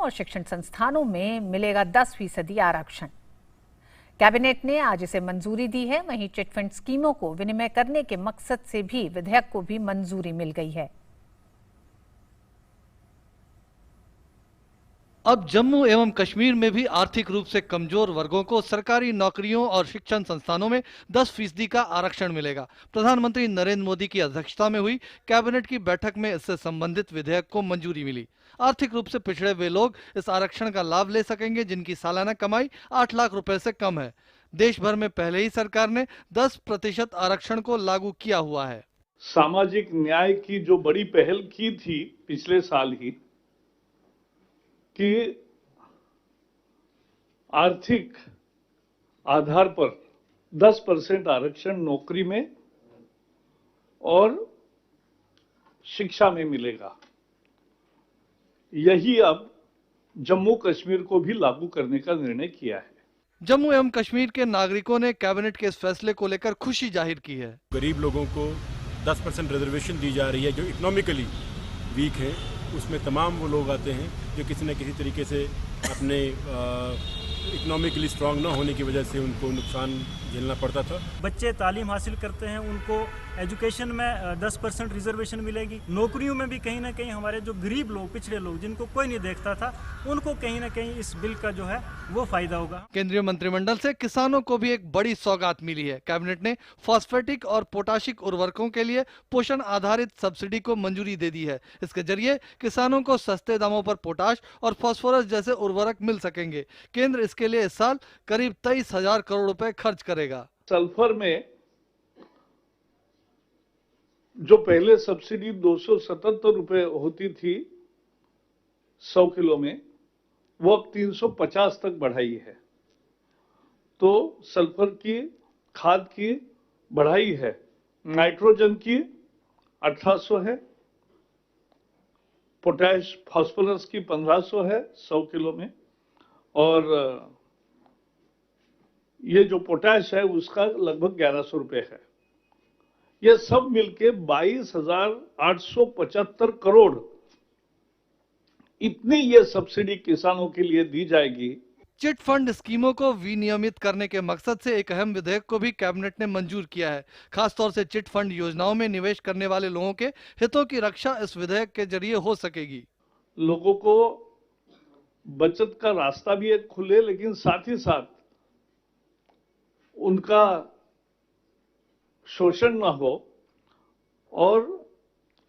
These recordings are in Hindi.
और शिक्षण संस्थानों में मिलेगा 10% आरक्षण। कैबिनेट ने आज इसे मंजूरी दी है। वहीं चिटफंड स्कीमों को विनिमय करने के मकसद से भी विधेयक को भी मंजूरी मिल गई है। अब जम्मू एवं कश्मीर में भी आर्थिक रूप से कमजोर वर्गों को सरकारी नौकरियों और शिक्षण संस्थानों में 10% का आरक्षण मिलेगा। प्रधानमंत्री नरेंद्र मोदी की अध्यक्षता में हुई कैबिनेट की बैठक में इससे संबंधित विधेयक को मंजूरी मिली। आर्थिक रूप से पिछड़े वे लोग इस आरक्षण का लाभ ले सकेंगे जिनकी सालाना कमाई 8 लाख रुपए से कम है। देश भर में पहले ही सरकार ने 10% आरक्षण को लागू किया हुआ है। सामाजिक न्याय की जो बड़ी पहल की थी पिछले साल ही कि आर्थिक आधार पर 10% आरक्षण नौकरी में और शिक्षा में मिलेगा, यही अब जम्मू कश्मीर को भी लागू करने का निर्णय किया है। जम्मू एवं कश्मीर के नागरिकों ने कैबिनेट के इस फैसले को लेकर खुशी जाहिर की है। गरीब लोगों को 10% रिजर्वेशन दी जा रही है, जो इकोनॉमिकली वीक है, उसमें तमाम वो लोग आते हैं जो किसी न किसी तरीके से अपने इकोनॉमिकली स्ट्रांग ना होने की वजह से उनको नुकसान झेलना पड़ता था। बच्चे तालीम हासिल करते हैं, उनको एजुकेशन में 10% रिजर्वेशन मिलेगी। नौकरियों में भी कहीं ना कहीं हमारे जो गरीब लोग, पिछड़े लोग, जिनको कोई नहीं देखता था, उनको कहीं ना कहीं इस बिल का जो है वो फायदा होगा। केंद्रीय मंत्रिमंडल से किसानों को भी एक बड़ी सौगात मिली है। कैबिनेट ने फॉस्फेटिक और पोटाशिक उर्वरकों के लिए पोषण आधारित सब्सिडी को मंजूरी दे दी है। इसके जरिए किसानों को सस्ते दामों पर पोटाश और फास्फोरस जैसे उर्वरक मिल सकेंगे। केंद्र इसके लिए इस साल करीब 23,000 करोड़ रुपए खर्च करेगा। सल्फर में जो पहले सब्सिडी 277 रुपए होती थी 100 किलो में, वो अब 350 तक बढ़ाई है। तो सल्फर की खाद की बढ़ाई है। नाइट्रोजन की 1800 है, पोटैश फास्फोरस की 1500 है 100 किलो में, और ये जो पोटैश है उसका लगभग 1100 रुपए है। ये सब मिलके 22,875 करोड़ इतनी ये सब्सिडी किसानों के लिए दी जाएगी। चिट फंड स्कीमों को विनियमित करने के मकसद से एक अहम विधेयक को भी कैबिनेट ने मंजूर किया है। खासतौर से चिट फंड योजनाओं में निवेश करने वाले लोगों के हितों की रक्षा इस विधेयक के जरिए हो सकेगी। लोगों को बचत का रास्ता भी एक खुले, लेकिन साथ ही साथ उनका शोषण ना हो, और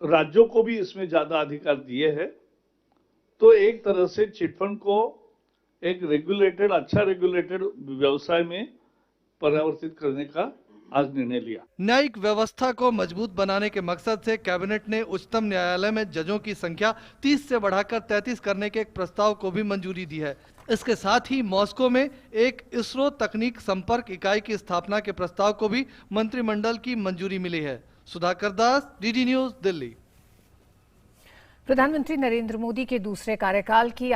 राज्यों को भी इसमें ज्यादा अधिकार दिए हैं। तो एक तरह से चिटफंड को एक रेगुलेटेड, अच्छा रेगुलेटेड व्यवसाय में परिवर्तित करने का आज निर्णय लिया। न्यायिक व्यवस्था को मजबूत बनाने के मकसद से कैबिनेट ने उच्चतम न्यायालय में जजों की संख्या 30 से बढ़ाकर 33 करने के एक प्रस्ताव को भी मंजूरी दी है। इसके साथ ही मॉस्को में एक इसरो तकनीक संपर्क इकाई की स्थापना के प्रस्ताव को भी मंत्रिमंडल की मंजूरी मिली है। सुधाकर दास, डीडी न्यूज, दिल्ली। प्रधानमंत्री नरेंद्र मोदी के दूसरे कार्यकाल की